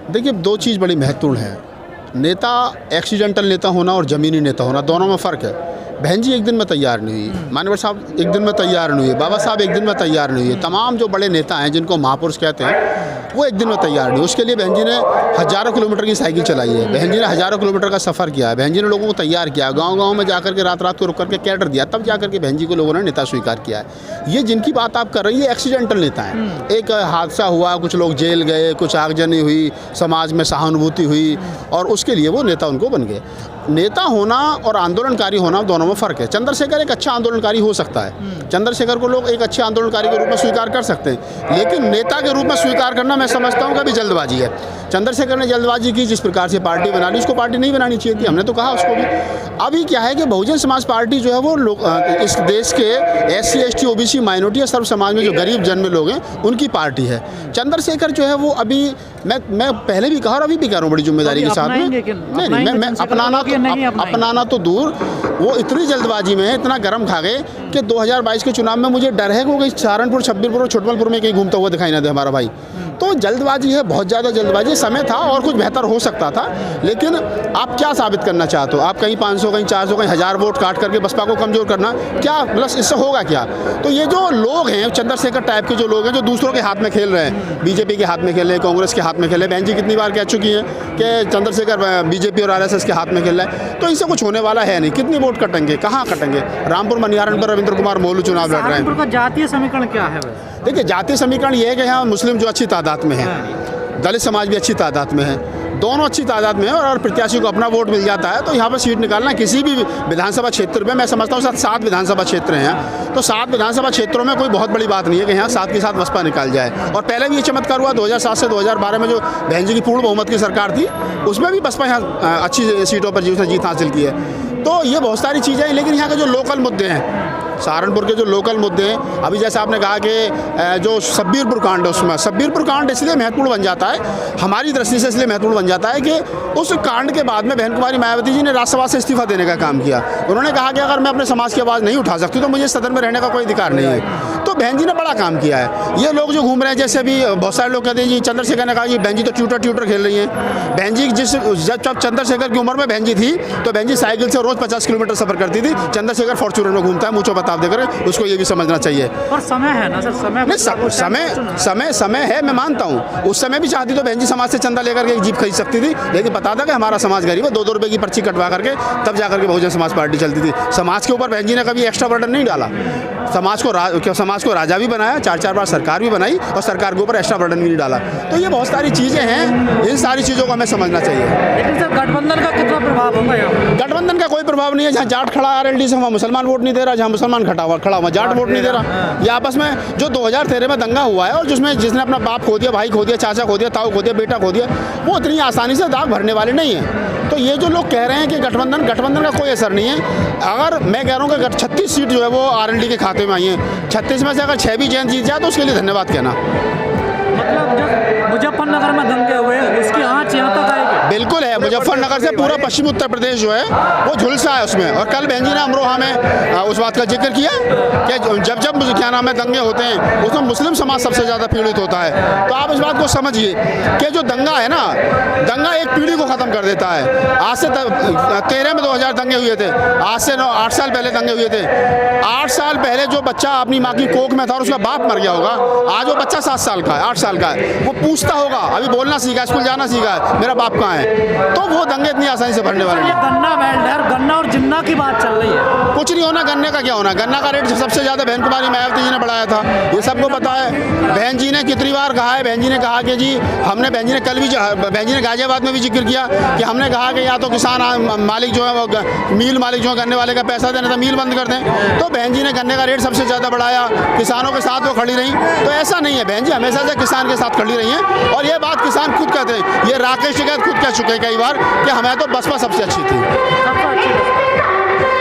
देखिए, दो चीज़ बड़ी महत्वपूर्ण है। नेता एक्सीडेंटल नेता होना और ज़मीनी नेता होना, दोनों में फ़र्क है। बहन जी एक दिन में तैयार नहीं हुई, मानवर साहब एक दिन में तैयार नहीं हुए, बाबा साहब एक दिन में तैयार नहीं हुए, तमाम जो बड़े नेता हैं जिनको महापुरुष कहते हैं वो एक दिन में तैयार नहीं। उसके लिए बहन जी ने हज़ारों किलोमीटर की साइकिल चलाई है, बहन जी ने हज़ारों किलोमीटर का सफ़र किया है, बहन जी ने लोगों को तैयार किया, गाँव-गाँव में जाकर के रात को रुक करके कैडर दिया, तब जाकर के बहन जी को लोगों ने नेता स्वीकार किया है। ये जिनकी बात आप कर रही है एक्सीडेंटल नेता हैं। एक हादसा हुआ, कुछ लोग जेल गए, कुछ आगजनी हुई, समाज में सहानुभूति हुई और उसके लिए वो नेता उनको बन गए। नेता होना और आंदोलनकारी होना दोनों में फ़र्क है। चंद्रशेखर एक अच्छा आंदोलनकारी हो सकता है, चंद्रशेखर को लोग एक अच्छे आंदोलनकारी के रूप में स्वीकार कर सकते हैं, लेकिन नेता के रूप में स्वीकार करना मैं समझता हूँ कभी जल्दबाजी है। चंद्रशेखर ने जल्दबाजी की, जिस प्रकार से पार्टी बना ली, उसको पार्टी नहीं बनानी चाहिए थी, हमने तो कहा उसको भी। अभी क्या है कि बहुजन समाज पार्टी जो है वो इस देश के SC ST OBC माइनॉरिटी या सर्व समाज में जो गरीब जन्मे लोग हैं उनकी पार्टी है। चंद्रशेखर जो है वो अभी मैं पहले भी कहा और अभी भी कह रहा हूँ बड़ी जिम्मेदारी के साथ में, नहीं मैं अपनाना तो दूर, वो इतनी जल्दबाजी में है, इतना गर्म खा गए कि 2022 के चुनाव में मुझे डर है कि वो कहीं सहारनपुर, छब्बीरपुर और छोटमलपुर में कहीं घूमता हुआ दिखाई ना दे हमारा भाई। तो जल्दबाजी है, बहुत ज़्यादा जल्दबाजी। समय था और कुछ बेहतर हो सकता था, लेकिन आप क्या साबित करना चाहते हो? आप कहीं 500, कहीं 400, कहीं 1000 वोट काट करके बसपा को कमज़ोर करना, क्या मतलब इससे होगा क्या? तो ये जो लोग हैं चंद्रशेखर टाइप के जो लोग हैं जो दूसरों के हाथ में खेल रहे हैं, बीजेपी के हाथ में खेल रहे हैं, कांग्रेस के हाथ में खेल रहे हैं, बहन जी कितनी बार कह चुकी हैं कि चंद्रशेखर बीजेपी और RSS के हाथ में खेल रहा है, तो इससे कुछ होने वाला है नहीं। कितनी वोट कटेंगे, कहाँ कटेंगे? रामपुर मनिहारन पर रविंद्र कुमार मोलू चुनाव लड़ रहे हैं। जातीय समीकरण क्या है? देखिए, जातीय समीकरण ये है कि यहाँ मुस्लिम जो अच्छी तादाद में है, दलित समाज भी अच्छी तादाद में है, दोनों अच्छी तादाद में है और प्रत्याशी को अपना वोट मिल जाता है तो यहाँ पर सीट निकालना किसी भी विधानसभा क्षेत्र में, मैं समझता हूँ 7 विधानसभा क्षेत्र हैं, तो 7 विधानसभा क्षेत्रों में कोई बहुत बड़ी बात नहीं है कि यहाँ 7 के 7 बसपा निकाल जाए। और पहले भी ये चमत्कार हुआ 2007 से 2012 में जो बहन जी की पूर्ण बहुमत की सरकार थी, उसमें भी बसपा यहाँ अच्छी सीटों पर जीत हासिल की है। तो ये बहुत सारी चीज़ें हैं, लेकिन यहाँ के जो लोकल मुद्दे हैं, सहारनपुर के जो लोकल मुद्दे हैं, अभी जैसे आपने कहा कि जो शब्बीरपुर कांड है, उसमें शब्बीरपुर कांड इसलिए महत्वपूर्ण बन जाता है, हमारी दृष्टि से इसलिए महत्वपूर्ण बन जाता है कि उस कांड के बाद में बहन कुमारी मायावती जी ने राज्यसभा से इस्तीफा देने का काम किया। उन्होंने कहा कि अगर मैं अपने समाज की आवाज़ नहीं उठा सकती तो मुझे सदन में रहने का कोई अधिकार नहीं है। तो बहन जी ने बड़ा काम किया है। ये लोग जो घूम रहे हैं, जैसे अभी बहुत सारे लोग कहते हैं जी चंद्रशेखर ने कहा जी बहन जी तो ट्यूटर खेल रही हैं। बहन जी जब चंद्रशेखर की उम्र में बहन जी थी तो बहन जी साइकिल से रोज़ 50 किलोमीटर सफ़र करती थी, चंद्रशेखर फॉर्च्यूनर में घूमता है, मुँह बताव देकर, उसको ये भी समझना चाहिए। और समय है ना सर, समय है, मैं मानता हूँ। उस समय भी चाहती तो बहन जी समाज से चंदा लेकर के एक जीप खरीद सकती थी, लेकिन पता था कि हमारा समाज गरीब है, 2-2 रुपये की पर्ची कटवा करके तब जाकर के बहुजन समाज पार्टी चलती थी। समाज के ऊपर बहन जी ने कभी एक्स्ट्रा बर्डन नहीं डाला, समाज को राजा भी बनाया, 4-4 बार सरकार भी बनाई और सरकार के ऊपर एक्स्ट्रा बर्डन भी नहीं डाला। तो ये बहुत सारी चीज़ें हैं, इन सारी चीज़ों को हमें समझना चाहिए। लेकिन सर गठबंधन का कितना प्रभाव होगा यहाँ? गठबंधन का कोई प्रभाव नहीं है। जहाँ जाट खड़ा RLD से वहाँ मुसलमान वोट नहीं दे रहा, जहाँ मुसलमान खड़ा हुआ जाट वोट नहीं दे रहा। ये आपस में जो 2013 में दंगा हुआ है और जिसने अपना बाप खो दिया, भाई खो दिया, चाचा खो दिया, ताऊ खो दिया, बेटा खो दिया, वो इतनी आसानी से दाग भरने वाले नहीं है। तो ये जो लोग कह रहे हैं कि गठबंधन का कोई असर नहीं है। अगर मैं कह रहा हूँ कि 36 सीट जो है वो RLD के खाते में आई हैं, 36 में से अगर 6 भी जैन जीत जाए तो उसके लिए धन्यवाद कहना। मतलब जब मुजफ्फरनगर में दंगे हुए उसकी आँच यहाँ तक आएगी? बिल्कुल है, मुजफ्फरनगर से पूरा पश्चिमी उत्तर प्रदेश जो है वो झुलसा है उसमें। और कल बहन जी ने अमरोहा में उस बात का जिक्र किया कि जब क्या नाम है दंगे होते हैं उसमें मुस्लिम समाज सबसे ज़्यादा पीड़ित होता है। तो आप इस बात को समझिए कि जो दंगा है ना, दंगा एक पीढ़ी को ख़त्म कर देता है। आज से 13 में 2000 दंगे हुए थे, आज से 8 साल पहले दंगे हुए थे। 8 साल पहले जो बच्चा अपनी माँ की कोख में था और उसका बाप मर गया होगा, आज वो बच्चा 7 साल का है, 8 साल का है, वो पूछता होगा, अभी बोलना सीखा, स्कूल जाना सीखा है, मेरा बाप कहाँ है। तो वो दंगे इतनी आसानी से भरने वाले हैं। गन्ना वेल्डर, गन्ना और जिन्ना की बात चल रही है, कुछ नहीं होना। गन्ने का क्या होना? गन्ना का रेट सबसे ज़्यादा बहन कुमारी मायावती जी ने बढ़ाया था, ये सबको पता है। बहन जी ने कितनी बार कहा है, बहन जी ने कहा कि जी हमने, बहन जी ने कल भी, बहन जी ने गाजियाबाद में भी जिक्र किया कि हमने कहा कि या तो किसान मालिक जो है वो मिल मालिक जो है गन्ने वाले का पैसा देना था, मिल बंद कर दें। तो बहन जी ने गन्ने का रेट सबसे ज़्यादा बढ़ाया, किसानों के साथ वो खड़ी रही। तो ऐसा नहीं है, बहन जी हमेशा से किसान के साथ खड़ी रही हैं और ये बात किसान खुद कहते हैं। ये राकेश टिकैत खुद कह चुके हैं कई बार कि हमें तो बसपा सबसे अच्छी थी।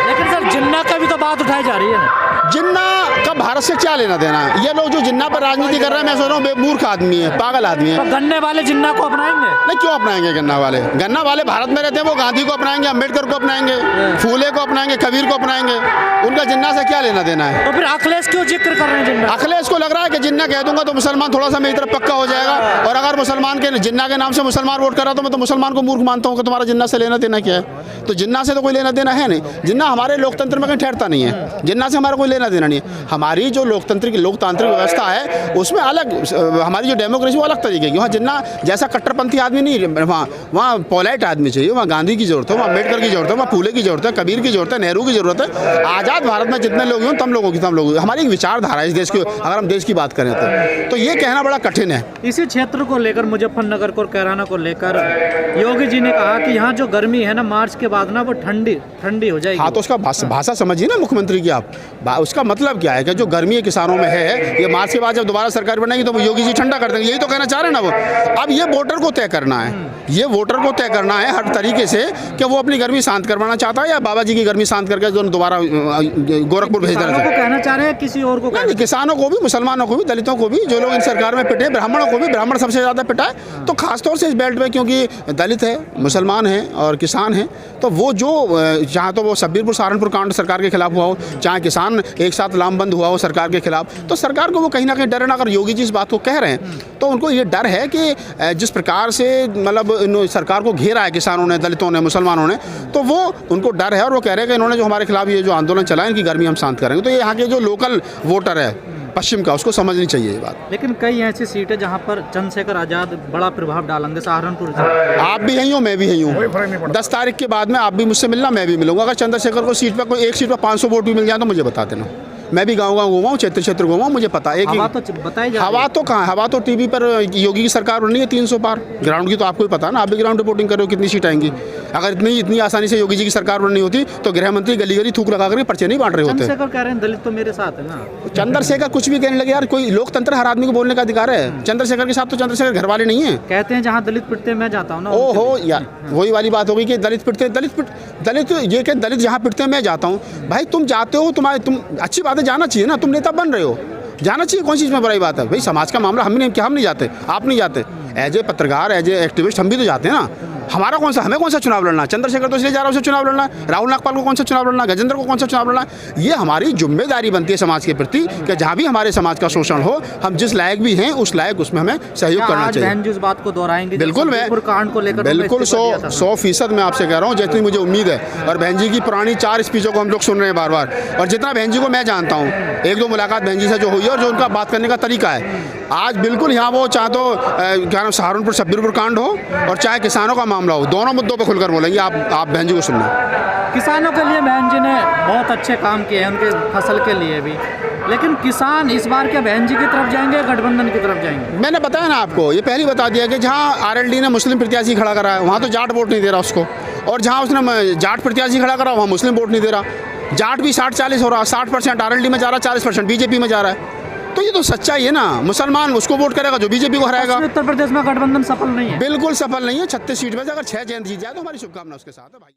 लेकिन सर जिन्ना का भी तो बात उठाई जा रही है ना। जिन्ना का भारत से क्या लेना देना है? ये लोग जो जिन्ना पर राजनीति कर रहे हैं, मैं सोच रहा हूँ मूर्ख आदमी है, पागल आदमी है। तो गन्ने वाले जिन्ना को अपनाएंगे? नहीं, क्यों अपनाएंगे गन्ना वाले? गन्ना वाले भारत में रहते हैं, वो गांधी को अपनाएंगे, अम्बेडकर को अपनाएंगे, फूले को अपनाएंगे, कबीर को अपनाएंगे। उनका जिन्ना से क्या लेना देना है? तो फिर अखिलेश क्यों जिक्र कर रहे हैं जिन्ना? अखिलेश को लग रहा है कि जिन्ना कह दूंगा तो मुसलमान थोड़ा सा मेरी तरफ पक्का हो जाएगा, और अगर मुसलमान के जिन्ना के नाम से मुसलमान वोट कर रहा तो मैं तो मुसलमान को मूर्ख मानता हूँ कि तुम्हारा जिन्ना से लेना देना क्या है? तो जिन्ना से तो कोई लेना देना है नहीं। जिन्ना हमारे लोकतंत्र में कहीं ठहरता नहीं है, जिन्ना से हमारा कोई लेना देना नहीं है। हमारी जो लोकतांत्रिक व्यवस्था है उसमें अलग, हमारी जो डेमोक्रेसी वो अलग तरीके की। वहाँ जिन्ना जैसा कट्टरपंथी आदमी नहीं, वहाँ पोलाइट आदमी चाहिए। वहाँ गांधी की जरूरत है, वहाँ अम्बेडकर की जरूरत है, वहाँ फूले की जरूरत है, कबीर की जरूरत है, नेहरू की जरूरत है। आज़ाद भारत में जितने लोग हैं तम लोगों की तम लोग, हमारी एक विचारधारा है इस देश की। अगर हम देश की बात करें तो ये कहना बड़ा कठिन है। इसी क्षेत्र को लेकर, मुजफ्फरनगर को, कैराना को लेकर योगी जी ने कहा कि यहाँ जो गर्मी है ना, मार्च के बाद ना वो ठंडी हो जाएगी। हाँ, तो उसका भाषा समझिए ना मुख्यमंत्री की आप। उसका मतलब क्या है कि जो गर्मी किसानों में है, ये मार्च के बाद जब दोबारा सरकार बनेगी तो योगी जी ठंडा कर देंगे, यही तो कहना चाह रहे हैं ना वो। अब ये वोटर को तय करना है, ये वोटर को तय करना है हर तरीके से कि वो अपनी गर्मी शांत करवाना चाहता है या बाबा जी की गर्मी शांत करके जो दोबारा गोरखपुर भेज देना किसानों को कहना चाह रहे हैं, किसी और को नहीं, किसानों को भी, मुसलमानों को भी, दलितों को भी, जो लोग इन सरकार में पिटे, ब्राह्मणों को भी, ब्राह्मण सबसे ज़्यादा पिटा है। तो खासतौर से इस बेल्ट में, क्योंकि दलित है, मुसलमान है और किसान है, तो वो जो चाहे तो वो शब्बीरपुर सहारनपुर कांड सरकार के खिलाफ हुआ हो, चाहे किसान एक साथ लामबंद हुआ हो सरकार के खिलाफ, तो सरकार को वो कहीं ना कहीं डर है ना। अगर योगी जी इस बात को कह रहे हैं तो उनको ये डर है कि जिस प्रकार से मतलब सरकार को घेरा है किसानों ने, दलितों ने, मुसलमानों ने, तो वो उनको डर है और वो कह रहे हैं कि इन्होंने जो हमारे खिलाफ ये जो आंदोलन चला है, इनकी गर्मी हम शांत करेंगे। तो ये यहाँ के जो लोकल वोटर है पश्चिम का, उसको समझनी चाहिए ये बात। लेकिन कई ऐसी सीटें जहां पर चंद्रशेखर आजाद बड़ा प्रभाव डालेंगे, सहारनपुर। आप भी यहीं हो, मैं भी यहीं हूँ। 10 तारीख के बाद में आप भी मुझसे मिलना, मैं भी मिलूंगा। अगर चंद्रशेखर को सीट पर कोई एक सीट पर 500 वोट भी मिल जाए तो मुझे बता देना। मैं भी गाँव घूमा हूँ, क्षेत्र घूमा हूँ, मुझे पता है। हवा तो बताई जा रही है। हवा तो कहाँ, हवा तो टीवी पर योगी की सरकार बन रही है 300 पार। ग्राउंड की तो आपको ही पता है ना, आप भी ग्राउंड रिपोर्टिंग कर रहे हो, कितनी सीट आएंगी। अगर इतनी आसानी से योगी जी की सरकार बननी होती तो गृह मंत्री गली गली थूक लगा कर पर्चे नहीं बांट रहे होते। चंद्रशेखर कह रहे हैं दलित तो मेरे साथ है ना। चंद्रशेखर कुछ भी कहने लगे यार, कोई लोकतंत्र, हर आदमी को बोलने का अधिकार है। चंद्रशेखर के साथ तो चंद्रशेखर घर वाले नहीं है। कहते हैं जहाँ दलित पिटते मैं जाता हूँ ना। ओहो यार, वही वाली बात होगी कि दलित पिटते, दलित ये क्या, दलित जहाँ पिटते मैं जाता हूँ। भाई तुम जाते हो, तुम अच्छी बात है, जाना चाहिए ना, तुम नेता बन रहे हो, जाना चाहिए। कौन सी चीज़ में बुराई बात है? भाई समाज का मामला हम नहीं जाते, आप नहीं जाते। एज ए पत्रकार, एज ए एक्टिविस्ट हम भी तो जाते हैं ना। हमें कौन सा चुनाव लड़ना? चंद्रशेखर तो इसलिए जा रहा है उसे चुनाव लड़ना, राहुल नागपाल को कौन सा चुनाव लड़ना, गजेंद्र को कौन सा चुनाव लड़ना। ये हमारी जिम्मेदारी बनती है समाज के प्रति कि जहाँ भी हमारे समाज का शोषण हो, हम जिस लायक भी हैं उस लायक उसमें हमें सहयोग करना चाहिए। बहन जी उस बात को दोहराएंगे? बिल्कुल, मैं कांड को लेकर बिल्कुल 100% मैं आपसे कह रहा हूँ, जितनी मुझे उम्मीद है। और बहन जी की पुरानी 4 स्पीचों को हम लोग सुन रहे हैं बार बार, और जितना बहन जी को मैं जानता हूँ, 1-2 मुलाकात बहन जी से जो हुई है और जो उनका बात करने का तरीका है, आज बिल्कुल यहाँ वो चाहे तो क्या नाम सहारनपुर शब्बीरपुर कांड हो और चाहे किसानों का मामला हो, दोनों मुद्दों पे खुलकर बोलेंगे। आप बहन जी को सुनना। किसानों के लिए बहन जी ने बहुत अच्छे काम किए हैं, उनके फसल के लिए भी। लेकिन किसान इस बार क्या बहन जी की तरफ जाएंगे, गठबंधन की तरफ जाएंगे? मैंने बताया ना आपको, ये पहले बता दिया कि जहाँ आरएलडी ने मुस्लिम प्रत्याशी खड़ा करा है वहाँ तो जाट वोट नहीं दे रहा उसको, और जहाँ उसने जाट प्रत्याशी खड़ा करा वहाँ मुस्लिम वोट नहीं दे रहा। जाट भी 60-40 हो रहा, 60% आरएलडी में जा रहा, 40% बीजेपी में जा रहा है। तो ये तो सच्चाई है ना। मुसलमान उसको वोट करेगा जो बीजेपी को हराएगा। उत्तर प्रदेश में गठबंधन सफल नहीं है, बिल्कुल सफल नहीं है। 36 सीट में से अगर 6 जयंत जीत जाए तो हमारी शुभकामना उसके साथ है भाई।